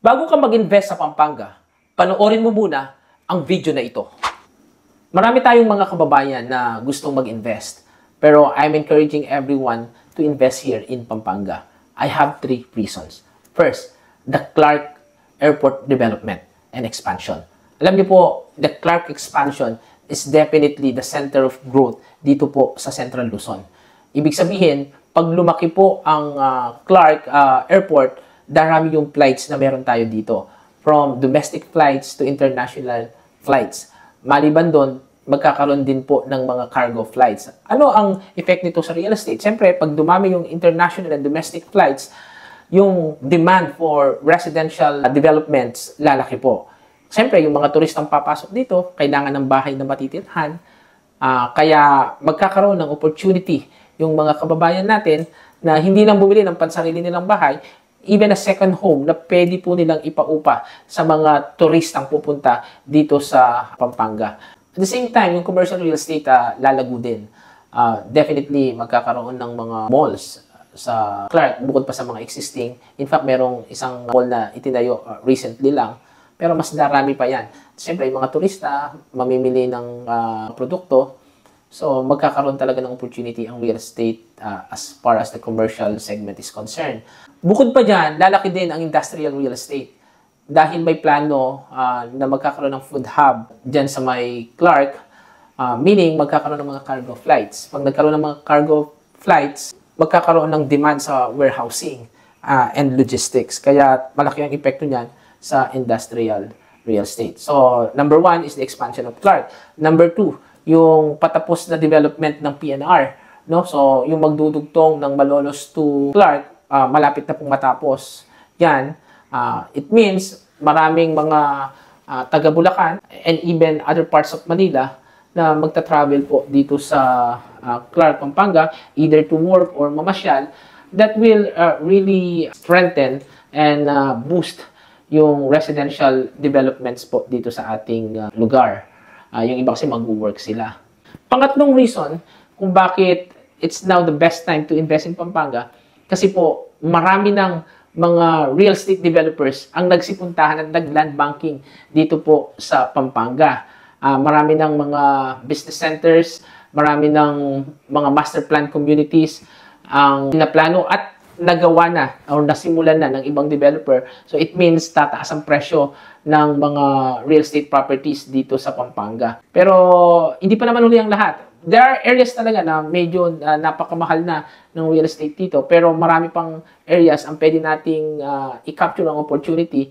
Bago ka mag-invest sa Pampanga, panoorin mo muna ang video na ito. Marami tayong mga kababayan na gustong mag-invest, pero I'm encouraging everyone to invest here in Pampanga. I have 3 reasons. First, the Clark Airport Development and Expansion. Alam niyo po, the Clark expansion is definitely the center of growth dito po sa Central Luzon. Ibig sabihin, pag lumaki po ang Clark Airport, darami yung flights na meron tayo dito. From domestic flights to international flights. Maliban doon, magkakaroon din po ng mga cargo flights. Ano ang effect nito sa real estate? Siyempre, pag dumami yung international and domestic flights, yung demand for residential developments lalaki po. Siyempre, yung mga turistang papasok dito, kailangan ng bahay na matitirhan. Kaya magkakaroon ng opportunity yung mga kababayan natin na hindi lang bumili ng pansarili nilang bahay, even a second home na pwede po nilang ipaupa sa mga turistang pupunta dito sa Pampanga. At the same time, yung commercial real estate lalago din. Definitely, magkakaroon ng mga malls sa Clark, bukod pa sa mga existing. In fact, merong isang mall na itinayo recently lang, pero mas darami pa yan. Siyempre, yung mga turista, mamimili ng produkto, so magkakaroon talaga ng opportunity ang real estate as far as the commercial segment is concerned. Bukod pa dyan, lalaki din ang industrial real estate. Dahil may plano na magkakaroon ng food hub dyan sa may Clark, meaning magkakaroon ng mga cargo flights. Pag nagkaroon ng mga cargo flights, magkakaroon ng demand sa warehousing and logistics. Kaya malaki ang epekto niyan sa industrial real estate. So, number 1 is the expansion of Clark. Number 2, yung patapos na development ng PNR. No? So, yung magdudugtong ng Malolos to Clark, malapit na pong matapos. Yan, it means maraming mga taga Bulacan and even other parts of Manila na magta-travel po dito sa Clark, Pampanga, either to work or mamasyal, that will really strengthen and boost yung residential developments po dito sa ating lugar. Yung iba kasi mag-work sila. Pangatlong reason kung bakit it's now the best time to invest in Pampanga, kasi po marami ng mga real estate developers ang nagsipuntahan at nag-land banking dito po sa Pampanga. Marami ng mga business centers, marami ng mga master plan communities ang pinaplano at nagawa na o nasimulan na ng ibang developer. So it means tataas ang presyo ng mga real estate properties dito sa Pampanga. Pero hindi pa naman uli ang lahat. There are areas talaga na medyo napakamahal na ng real estate dito, pero marami pang areas ang pwede nating i-capture ang opportunity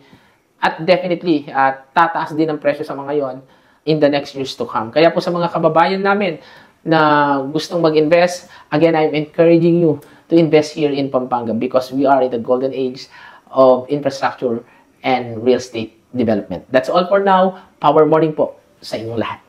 at definitely tataas din ang presyo sa mga yon in the next years to come. Kaya po sa mga kababayan namin na gustong mag-invest, again, I'm encouraging you to invest here in Pampanga because we are in the golden age of infrastructure and real estate development. That's all for now. Power morning po sa inyong lahat.